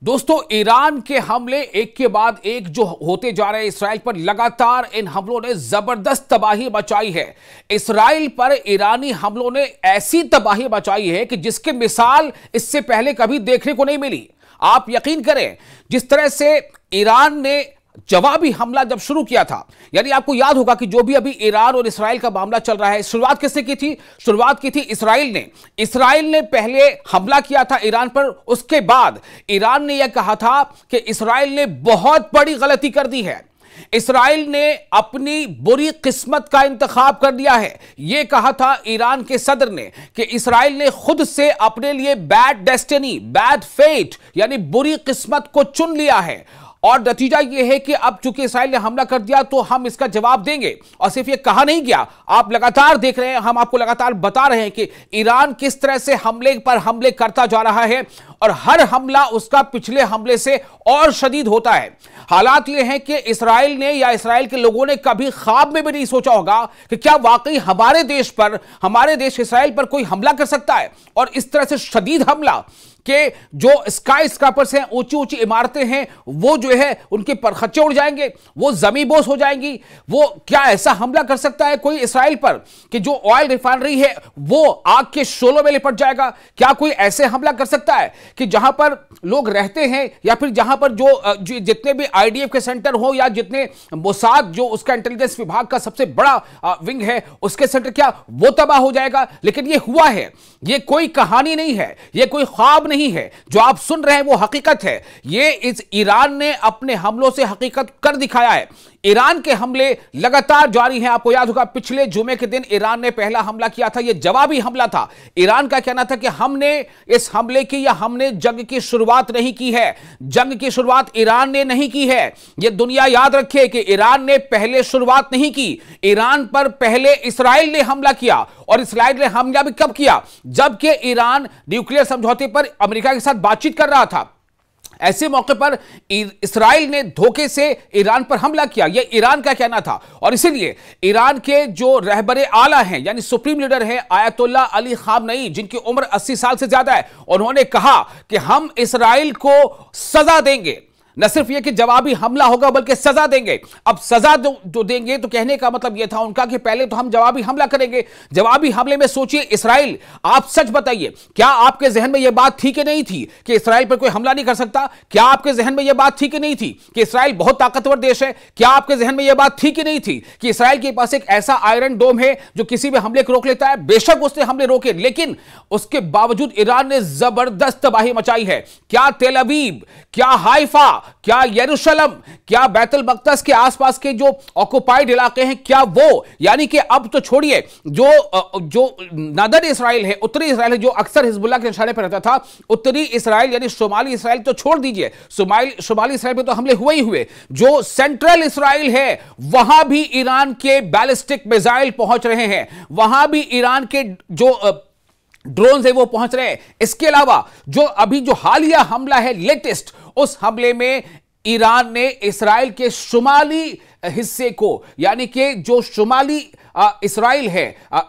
दोस्तों, ईरान के हमले एक के बाद एक जो होते जा रहे हैं इसराइल पर, लगातार इन हमलों ने जबरदस्त तबाही मचाई है। इसराइल पर ईरानी हमलों ने ऐसी तबाही मचाई है कि जिसकी मिसाल इससे पहले कभी देखने को नहीं मिली। आप यकीन करें, जिस तरह से ईरान ने जवाबी हमला जब शुरू किया था, यानी आपको याद होगा कि जो भी अभी ईरान और इसराइल का मामला चल रहा है, शुरुआत किसने की थी? शुरुआत की थी इसराइल ने पहले हमला किया था ईरान पर। उसके बाद ईरान ने यह कहा था कि इसराइल ने बहुत बड़ी गलती कर दी है, इसराइल ने अपनी बुरी किस्मत का इंतखाब कर दिया है। यह कहा था ईरान के सदर ने कि इसराइल ने खुद से अपने लिए बैड डेस्टिनी, बैड फेट यानी बुरी किस्मत को चुन लिया है। और नतीजा यह है कि अब चूंकि इसराइल ने हमला कर दिया तो हम इसका जवाब देंगे। और सिर्फ यह कहा नहीं गया, आप लगातार देख रहे हैं, हम आपको लगातार बता रहे हैं कि ईरान किस तरह से हमले पर हमले करता जा रहा है और हर हमला उसका पिछले हमले से और शदीद होता है। हालात यह है कि इसराइल ने या इसराइल के लोगों ने कभी ख्वाब में भी नहीं सोचा होगा कि क्या वाकई हमारे देश इसराइल पर कोई हमला कर सकता है। और इस तरह से शदीद हमला कि जो स्काई स्क्रैपर्स हैं, ऊंची ऊंची इमारतें हैं, वो जो है उनके परखच्चे उड़ जाएंगे, वो जमीबोस हो जाएंगी। वो क्या ऐसा हमला कर सकता है कोई इसराइल पर कि जो ऑयल रिफाइनरी है वो आग के शोलों में लिपट जाएगा? क्या कोई ऐसे हमला कर सकता है कि जहां पर लोग रहते हैं या फिर जहां पर जो जितने भी आईडीएफ के सेंटर हो या जितने मोसाद जो उसका इंटेलिजेंस विभाग का सबसे बड़ा विंग है उसके सेंटर, क्या वो तबाह हो जाएगा? लेकिन ये हुआ है, ये कोई कहानी नहीं है, ये कोई ख्वाब नहीं है। जो आप सुन रहे हैं वो हकीकत है। ये इस ईरान ने अपने हमलों से हकीकत कर दिखाया है। ईरान के हमले लगातार जारी हैं। आपको याद होगा पिछले जुमे के दिन ईरान ने पहला हमला किया था, यह जवाबी हमला था। ईरान का कहना था कि हमने इस हमले की या हमने जंग की शुरुआत नहीं की है, जंग की शुरुआत ईरान ने नहीं की है। यह दुनिया याद रखे कि ईरान ने पहले शुरुआत नहीं की, ईरान पर पहले इसराइल ने हमला किया। और इसराइल ने हमला भी कब किया? जबकि ईरान न्यूक्लियर समझौते पर अमेरिका के साथ बातचीत कर रहा था। ऐसे मौके पर इसराइल ने धोखे से ईरान पर हमला किया, यह ईरान का कहना था। और इसीलिए ईरान के जो रहबरे आला हैं यानी सुप्रीम लीडर हैं आयतुल्लाह अली खामनेई, जिनकी उम्र 80 साल से ज्यादा है, उन्होंने कहा कि हम इसराइल को सजा देंगे। न सिर्फ यह कि जवाबी हमला होगा बल्कि सजा देंगे। अब सजा जो देंगे तो कहने का मतलब यह था उनका कि पहले तो हम जवाबी हमला करेंगे। जवाबी हमले में सोचिए इसराइल, आप सच बताइए, क्या आपके जहन में यह बात थी कि नहीं थी कि इसराइल पर कोई हमला नहीं कर सकता? क्या आपके जहन में यह बात थी कि नहीं थी कि इसराइल बहुत ताकतवर देश है? क्या आपके जहन में यह बात थी कि नहीं थी कि इसराइल के पास एक ऐसा आयरन डोम है जो किसी भी हमले को रोक लेता है? बेशक उसने हमले रोके, लेकिन उसके बावजूद ईरान ने जबरदस्त तबाही मचाई है। क्या तेल अवीव, क्या हाइफा, क्या यरूशलेम, क्या बैतुल मक़दस के आसपास के जो ऑक्युपाइड इलाके हैं, क्या वो, यानी कि अब तो छोड़िए जो नदर इसराइल है, उत्तरी इसराइल है, जो अक्सर हिजबुल्लाह के निशाने पर रहता था, उत्तरी इसराइल यानी शुमाली इसराइल तो छोड़ दीजिए, शुमाली इसराइल पे तो हमले हुए ही हुए। जो सेंट्रल इसराइल है वहां भी ईरान के बैलिस्टिक मिसाइल पहुंच रहे हैं, वहां भी ईरान के जो ड्रोन है वो पहुंच रहे हैं। इसके अलावा जो हालिया हमला है लेटेस्ट, उस हमले में ईरान ने इसराइल के शुमाली हिस्से को, यानी कि जो शुमाली इसराइल है,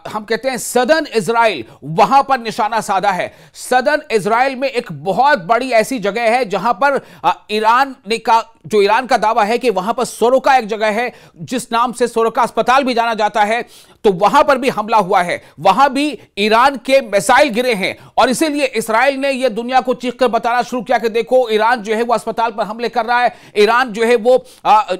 हम कहते हैं सदर्न इजराइल, वहां पर निशाना साधा है। सदर्न इजराइल में एक बहुत बड़ी ऐसी जगह है जहां पर ईरान का दावा है कि वहां पर सोरोका एक जगह है जिस नाम से सोरोका अस्पताल भी जाना जाता है, तो वहां पर भी हमला हुआ है, वहां भी ईरान के मिसाइल गिरे हैं। और इसीलिए इसराइल ने यह दुनिया को चीख कर बताना शुरू किया कि देखो ईरान जो है वो अस्पताल पर हमले कर रहा है, ईरान जो है वो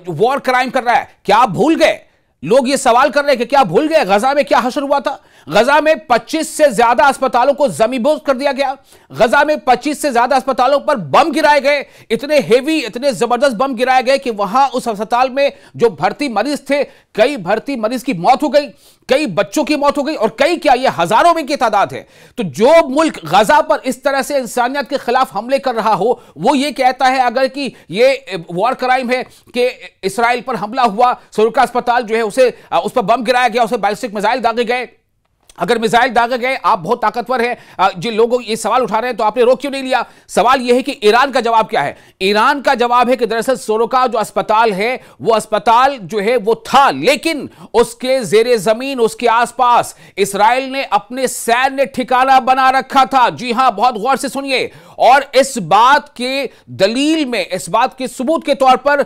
वॉर क्राइम कर रहा है। क्या आप भूल गए? लोग ये सवाल कर रहे हैं कि क्या भूल गए गजा में क्या हशर हुआ था? गजा में 25 से ज्यादा अस्पतालों को जमींदोज कर दिया गया। गजा में 25 से ज्यादा अस्पतालों पर बम गिराए गए, इतने हेवी, इतने जबरदस्त बम गिराए गए कि वहां उस अस्पताल में जो भर्ती मरीज थे, कई भर्ती मरीज की मौत हो गई, कई बच्चों की मौत हो गई, और कई क्या, ये हजारों में की तादाद है। तो जो मुल्क गजा पर इस तरह से इंसानियत के खिलाफ हमले कर रहा हो, वो ये कहता है अगर कि ये वॉर क्राइम है कि इसराइल पर हमला हुआ, सोरोका अस्पताल जो है उस पर बम गिराया गया, उसे बैलिस्टिक मिसाइल दागे गए, अगर मिसाइल दागे गए, आप बहुत ताकतवर हैं, जिन लोगों ये सवाल उठा रहे हैं तो आपने रोक क्यों नहीं लिया? सवाल यह है कि ईरान का जवाब क्या है? ईरान का जवाब है कि दरअसल सोरोका जो अस्पताल है, वो अस्पताल जो है वो था, लेकिन उसके जेरे जमीन, उसके आसपास इसराइल ने अपने सैन्य ठिकाना बना रखा था। जी हां, बहुत गौर से सुनिए। और इस बात के दलील में, इस बात के सबूत के तौर पर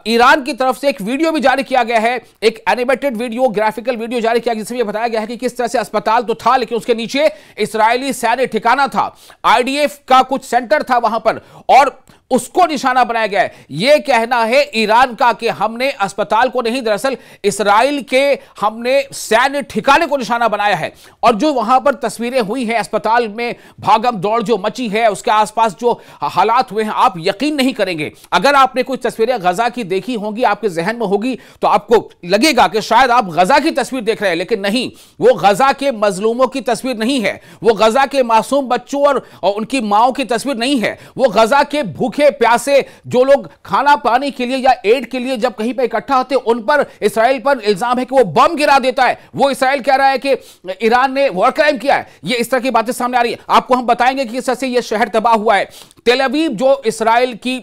ईरान की तरफ से एक वीडियो भी जारी किया गया है, एक एनिमेटेड वीडियो, ग्राफिकल वीडियो जारी किया, जिसमें यह बताया गया है कि किस तरह से अस्पताल तो था लेकिन उसके नीचे इस्राएली सैन्य ठिकाना था, आईडीएफ का कुछ सेंटर था वहां पर, और उसको निशाना बनाया गया है। यह कहना है ईरान का कि हमने अस्पताल को नहीं, दरअसल इस्राएल के हमने सैन्य ठिकाने को निशाना बनाया है। और जो वहां पर तस्वीरें हुई हैं अस्पताल में, भागम दौड़ जो मची है, उसके आसपास जो हालात हुए हैं, आप यकीन नहीं करेंगे। अगर आपने कुछ तस्वीरें गजा की देखी होंगी, आपके जहन में होगी, तो आपको लगेगा कि शायद आप गजा की तस्वीर देख रहे हैं, लेकिन नहीं, वो गजा के मजलूमों की तस्वीर नहीं है, वो गजा के मासूम बच्चों और उनकी माओं की तस्वीर नहीं है, वो गजा के भूखे प्यासे जो लोग खाना पाने के लिए या एड के लिए जब कहीं पे इकट्ठा होते हैं, उन पर इस्राएल पर इल्जाम है कि वो बम गिरा देता है, वो इस्राएल कह रहा है कि ईरान ने वॉर क्राइम किया है। ये इस तरह की बातें सामने आ रही है। आपको हम बताएंगे कि किस तरह से ये शहर तबाह हुआ है। तेल अवीव जो इस्राएल की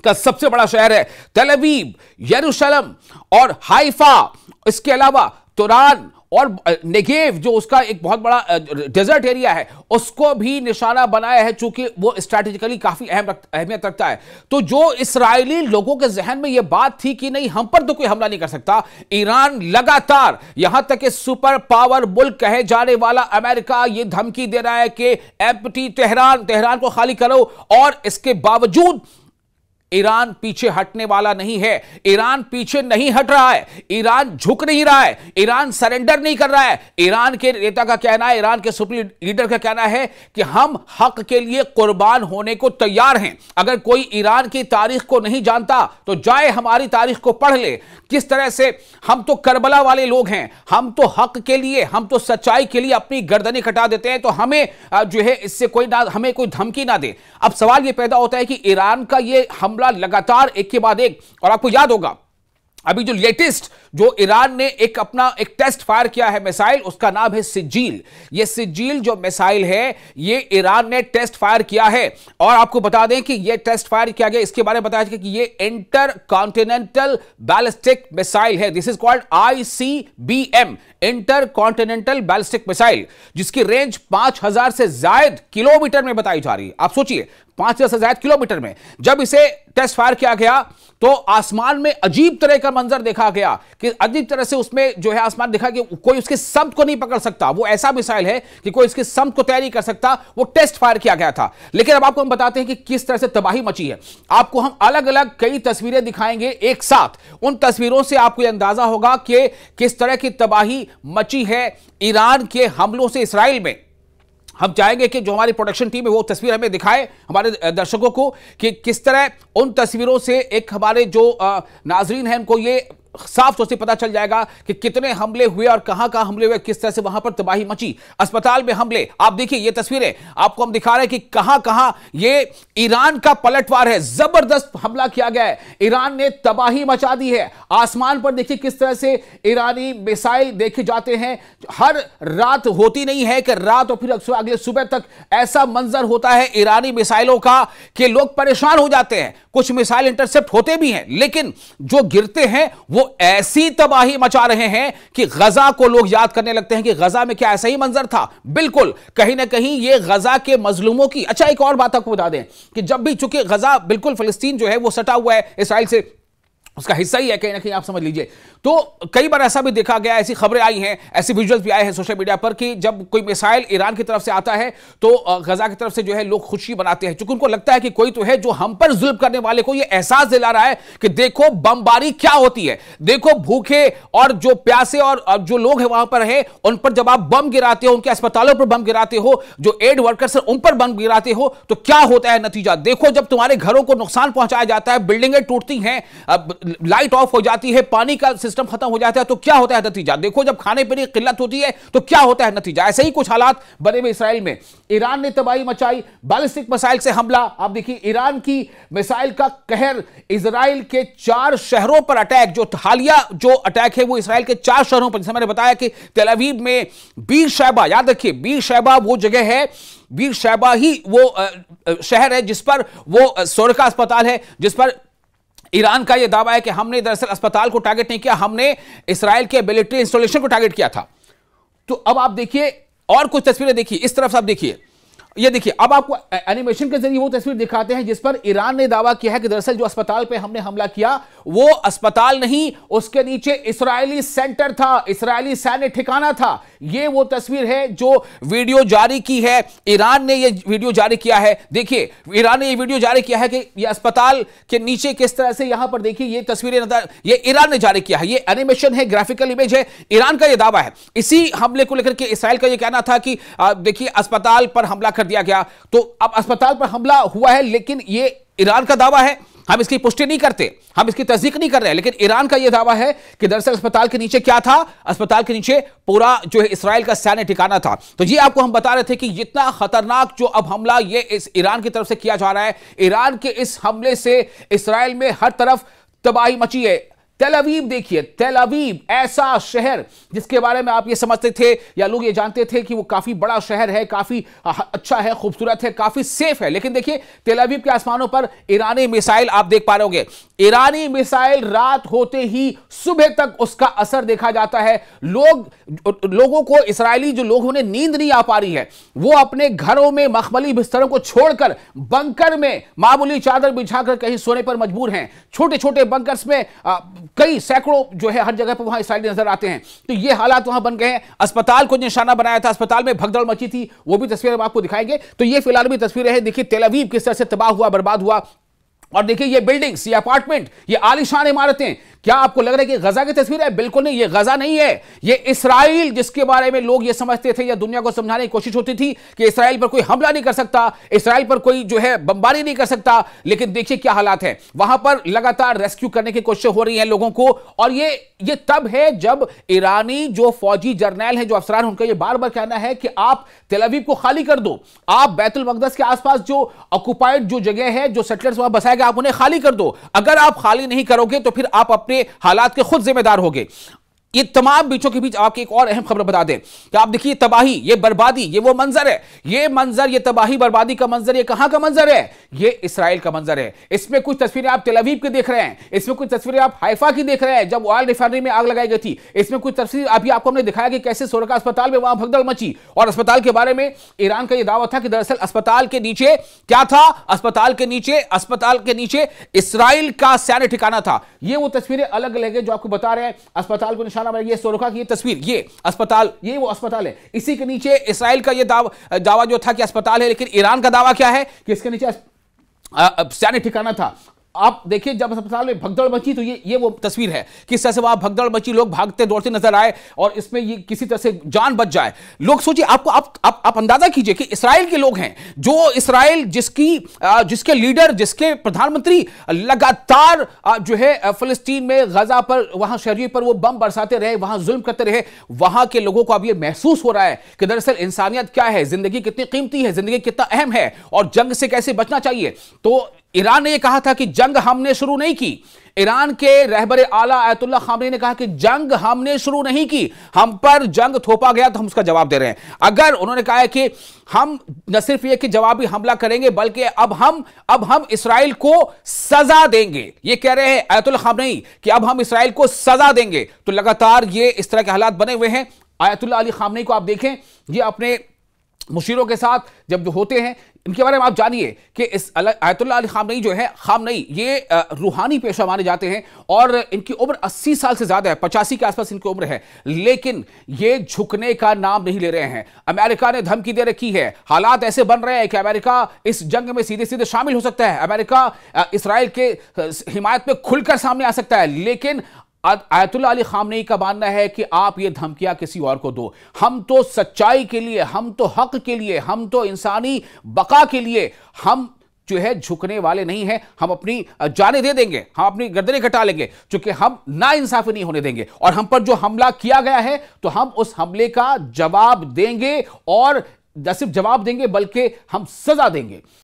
का सबसे बड़ा शहर है, तेल अवीव, यरूशलेम और हाइफा, इसके अलावा तुरान और नेगेव जो उसका एक बहुत बड़ा डेजर्ट एरिया है, उसको भी निशाना बनाया है, चूंकि वो स्ट्रैटेजिकली काफी अहमियत रखता है। तो जो इस्राएली लोगों के जहन में यह बात थी कि नहीं, हम पर तो कोई हमला नहीं कर सकता, ईरान लगातार, यहां तक कि सुपर पावर मुल्क कहे जाने वाला अमेरिका ये धमकी दे रहा है कि एम्प्टी तेहरान को खाली करो, और इसके बावजूद ईरान पीछे हटने वाला नहीं है। ईरान पीछे नहीं हट रहा है, ईरान झुक नहीं रहा है, ईरान सरेंडर नहीं कर रहा है। ईरान के नेता का कहना है, ईरान के सुप्रीम लीडर का कहना है कि हम हक के लिए कुर्बान होने को तैयार हैं। अगर कोई ईरान की तारीख को नहीं जानता तो जाए हमारी तारीख को पढ़ ले, किस तरह से हम तो करबला वाले लोग हैं, हम तो हक के लिए, हम तो सच्चाई के लिए अपनी गर्दनें कटा देते हैं, तो हमें जो है इससे कोई ना, हमें कोई धमकी ना दे। अब सवाल यह पैदा होता है कि ईरान का यह हमला लगातार एक के बाद एक, और आपको याद होगा अभी जो लेटेस्ट जो ईरान ने एक टेस्ट फायर किया है मिसाइल, उसका नाम है सिज्जील। ये सिज्जील जो मिसाइल है, ये ईरान ने टेस्ट फायर किया है, और आपको बता दें कि ये टेस्ट फायर किया गया, इसके बारे में बताया कि ये इंटर कॉन्टिनेंटल बैलिस्टिक मिसाइल है। This is called ICBM, inter continental ballistic missile, जिसकी रेंज 5000 से ज्यादा किलोमीटर में बताई जा रही है। आप सोचिए, 5000 से ज्यादा किलोमीटर में जब इसे टेस्ट फायर किया गया तो आसमान में अजीब तरह का मंजर देखा गया, कि अजीब तरह से उसमें जो है आसमान देखा कि कोई उसके समत को नहीं पकड़ सकता। वो ऐसा मिसाइल है कि कोई इसके समत को तय नहीं कर सकता। वो टेस्ट फायर किया गया था, लेकिन अब आपको हम बताते हैं कि किस तरह से तबाही मची है। आपको हम अलग अलग कई तस्वीरें दिखाएंगे एक साथ, उन तस्वीरों से आपको यह अंदाजा होगा कि किस तरह की तबाही मची है ईरान के हमलों से इस्राएल में। हम चाहेंगे कि जो हमारी प्रोडक्शन टीम है वो तस्वीर हमें दिखाए हमारे दर्शकों को, कि किस तरह उन तस्वीरों से एक हमारे जो नाजरीन हैं उनको ये साफ तौर से पता चल जाएगा कि कितने हमले हुए और कहां कहां हमले हुए, किस तरह से वहां पर तबाही मची। अस्पताल में हमले, आप देखिए ये तस्वीरें आपको हम दिखा रहे हैं कि कहां कहां ये ईरान का पलटवार है, जबरदस्त हमला किया गया है, ईरान ने तबाही मचा दी है। आसमान पर देखिए किस तरह से ईरानी मिसाइल देखे जाते हैं। हर रात होती नहीं है कि रात और फिर अगले सुबह तक ऐसा मंजर होता है ईरानी मिसाइलों का कि लोग परेशान हो जाते हैं। कुछ मिसाइल इंटरसेप्ट होते भी हैं, लेकिन जो गिरते हैं वो ऐसी तबाही मचा रहे हैं कि गजा को लोग याद करने लगते हैं कि गजा में क्या ऐसा ही मंजर था। बिल्कुल, कहीं ना कहीं ये गजा के मजलूमों की। अच्छा, एक और बात आपको बता दें कि जब भी, चूंकि गजा बिल्कुल फिलिस्तीन जो है वो सटा हुआ है इस्राइल से, उसका हिस्सा ही है कहीं ना कहीं, आप समझ लीजिए। तो कई बार ऐसा भी देखा गया, ऐसी खबरें आई हैं, ऐसे विजुअल्स भी आए हैं सोशल मीडिया पर कि जब कोई मिसाइल ईरान की तरफ से आता है तो गजा की तरफ से जो है लोग खुशी बनाते हैं, क्योंकि उनको लगता है कि कोई तो है जो हम पर जुल्म करने वाले को ये एहसास दिला रहा है कि देखो बमबारी क्या होती है, देखो भूखे और जो प्यासे और जो लोग हैं वहां पर है, उन पर जब आप बम गिराते हो, उनके अस्पतालों पर बम गिराते हो, जो एड वर्कर्स हैं उन पर बम गिराते हो, तो क्या होता है नतीजा। देखो जब तुम्हारे घरों को नुकसान पहुंचाया जाता है, बिल्डिंगें टूटती हैं, लाइट ऑफ हो जाती है, पानी का सिस्टम खत्म हो जाता है, तो क्या होता है नतीजा। देखो जब खाने पीने की किल्लत होती है तो क्या होता है नतीजा। ऐसे ही कुछ हालात बने हुए इस्राएल में। ईरान ने तबाही मचाई, बैलिस्टिक मिसाइल से हमला। आप देखिए ईरान की मिसाइल का कहर, इजराइल के 4 शहरों पर अटैक, जो हालिया जो अटैक है वो इस्राएल के 4 शहरों पर, जैसे मैंने बताया कि तेल अवीव में बीर शैबा, याद रखिए बीर शैबा वो जगह है, बीर शैबा ही वो शहर है जिस पर वो सोरका अस्पताल है, जिस पर ईरान का यह दावा है कि हमने दरअसल अस्पताल को टारगेट नहीं किया, हमने इस्राएल के मिलिट्री इंस्टॉलेशन को टारगेट किया था। तो अब आप देखिए और कुछ तस्वीरें देखिए, इस तरफ से आप देखिए, ये देखिए, अब आपको एनिमेशन के जरिए वो तस्वीर दिखाते हैं जिस पर ईरान ने दावा किया है कि दरअसल जो अस्पताल पे हमने हमला किया वो अस्पताल नहीं, उसके नीचे इस्राएली सेंटर था, इस्राएली सैन्य ठिकाना था। ये वो तस्वीर है जो वीडियो जारी की है, ईरान ने ये वीडियो जारी किया है। देखिए, ईरान ने ये वीडियो जारी किया है कि ये अस्पताल के नीचे किस तरह से, यहां पर देखिए ये तस्वीरें, ये ईरान ने जारी किया है, ये एनिमेशन है, ग्राफिकल इमेज है, ईरान का ये दावा है। इसी हमले को लेकर के इसराइल का ये कहना था कि देखिए अस्पताल पर हमला कर दिया गया। तो अब अस्पताल पर हमला हुआ है, लेकिन ये ईरान का दावा है, हम इसकी पुष्टि नहीं करते, हम इसकी तस्दीक नहीं कर रहे हैं, लेकिन ईरान का यह दावा है कि दरअसल अस्पताल के नीचे क्या था, अस्पताल के नीचे पूरा जो है इस्राएल का सैन्य ठिकाना था। तो ये आपको हम बता रहे थे कि जितना खतरनाक जो अब हमला ये इस ईरान की तरफ से किया जा रहा है, ईरान के इस हमले से इस्राएल में हर तरफ तबाही मची है। तेल अवीव देखिए, तेल अवीव ऐसा शहर जिसके बारे में आप ये समझते थे या लोग ये जानते थे कि वो काफी बड़ा शहर है, काफी अच्छा है, खूबसूरत है, काफी सेफ है, लेकिन देखिए तेल अवीव के आसमानों पर ईरानी मिसाइल आप देख पा रहे होंगे। ईरानी मिसाइल रात होते ही सुबह तक उसका असर देखा जाता है। लोगों को, इस्राएली जो लोग उन्हें नींद नहीं आ पा रही है, वो अपने घरों में मखमली बिस्तरों को छोड़कर बंकर में मामूली चादर बिछाकर कहीं सोने पर मजबूर हैं। छोटे छोटे बंकर्स में कई सैकड़ों जो है हर जगह पर वहां इस्राएली नजर आते हैं। तो ये हालात वहां बन गए हैं। अस्पताल को निशाना बनाया था, अस्पताल में भगदड़ मची थी, वो भी तस्वीरें हम आपको दिखाएंगे। तो ये फिलहाल भी तस्वीरें हैं। देखिए तेल अवीव किस तरह से तबाह हुआ, बर्बाद हुआ। और देखिए ये बिल्डिंग्स, ये अपार्टमेंट, ये आलीशान इमारतें। क्या आपको लग रहा है कि गजा की तस्वीर है? बिल्कुल नहीं, ये गजा नहीं है, ये इस्राइल, जिसके बारे में लोग ये समझते थे या दुनिया को समझाने की कोशिश होती थी कि इस्राइल पर कोई हमला नहीं कर सकता, इस्राइल पर कोई जो है बमबारी नहीं कर सकता। लेकिन देखिए क्या हालात है वहां पर, लगातार रेस्क्यू करने की कोशिश हो रही है लोगों को। और ये तब है जब ईरानी जो फौजी जर्नैल है, जो अफसरान, उनका ये बार बार कहना है कि आप तेल अवीव को खाली कर दो, आप बैतुल मकदस के आसपास जो ऑक्युपाइड जो जगह है, जो सेटलर्स वहां बसाए गए, आप उन्हें खाली कर दो। अगर आप खाली नहीं करोगे तो फिर आप अपने हालात के खुद जिम्मेदार होंगे। ये तमाम बीचों के बीच आपकी एक और अहम खबर बता दें कि आप देखिए तबाही, ये बर्बादी, ये वो मंजर है, ये मंजर, ये तबाही बर्बादी का मंजर, ये कहां का मंजर है? ये इस्राइल का मंजर है। इसमें कुछ तस्वीरें आप तेल अवीव की देख रहे हैं, इसमें कुछ तस्वीरें आप हाइफा की देख रहे हैं जब ऑयल रिफाइनरी में आग लगाई गई थी। इसमें कुछ तस्वीर अभी आपको हमने दिखाया कि कैसे सोरका अस्पताल में वहां भगदड़ मची। और अस्पताल के बारे में ईरान का यह दावा था कि दरअसल अस्पताल के नीचे क्या था? अस्पताल के नीचे इस्राइल का सैन्य ठिकाना था। ये वो तस्वीरें अलग अलग है जो आपको बता रहे हैं। अस्पताल को निशाना, ये सोरका की ये तस्वीर, ये अस्पताल, ये वो अस्पताल है। इसी के नीचे इस्राइल का ये दावा जो था कि अस्पताल है, लेकिन ईरान का दावा क्या है कि इसके नीचे सैन्य ठिकाना था। आप देखिए जब अस्पताल में भगदड़ मची तो ये वो तस्वीर है, किस तरह से वहां भगदड़ मची, लोग भागते दौड़ते नजर आए और इसमें ये किसी तरह से जान बच जाए। लोग सोचिए, आप अंदाजा कीजिए कि इस्राइल के लोग हैं, जो इस्राइल जिसके लीडर, जिसके प्रधानमंत्री लगातार जो है फिलिस्तीन में, गजा पर, वहां शहरियों पर वो बम बरसाते रहे, वहां जुल्म करते रहे। वहां के लोगों को अब ये महसूस हो रहा है कि दरअसल इंसानियत क्या है, जिंदगी कितनी कीमती है, जिंदगी कितना अहम है और जंग से कैसे बचना चाहिए। तो ईरान ने यह कहा था कि जंग हमने शुरू नहीं की। ईरान के रहबर आला आयतुल्लाह खामनेई ने कहा कि जंग हमने शुरू नहीं की, हम पर जंग थोपा गया तो हम उसका जवाब दे रहे हैं। अगर उन्होंने कहा है कि हम न सिर्फ ये कि जवाबी हमला करेंगे, बल्कि अब हम इस्राइल को सजा देंगे। ये कह रहे हैं आयतुल्लाह खामनेई कि अब हम इस्राइल को सजा देंगे। तो लगातार ये इस तरह के हालात बने हुए हैं। आयतुल्लाह अली खामनेई को आप देखें, ये अपने मुशीरों के साथ जब जो होते हैं, इनके बारे में आप जानिए कि इस आयतुल्लाह अली खामनेई जो है, खामनेई ये रूहानी पेशा माने जाते हैं और इनकी उम्र 80 साल से ज्यादा है, 85 के आसपास इनकी उम्र है, लेकिन ये झुकने का नाम नहीं ले रहे हैं। अमेरिका ने धमकी दे रखी है, हालात ऐसे बन रहे हैं कि अमेरिका इस जंग में सीधे सीधे शामिल हो सकता है, अमेरिका इस्राइल के हिमायत में खुलकर सामने आ सकता है। लेकिन आयतुल्लाह अली खामनेई का मानना है कि आप ये धमकियां किसी और को दो, हम तो सच्चाई के लिए, हम तो हक के लिए, हम तो इंसानी बका के लिए, हम जो है झुकने वाले नहीं हैं। हम अपनी जानें दे देंगे, हम अपनी गर्दनें कटा लेंगे, क्योंकि हम नाइंसाफी नहीं होने देंगे। और हम पर जो हमला किया गया है तो हम उस हमले का जवाब देंगे, और न सिर्फ जवाब देंगे बल्कि हम सजा देंगे।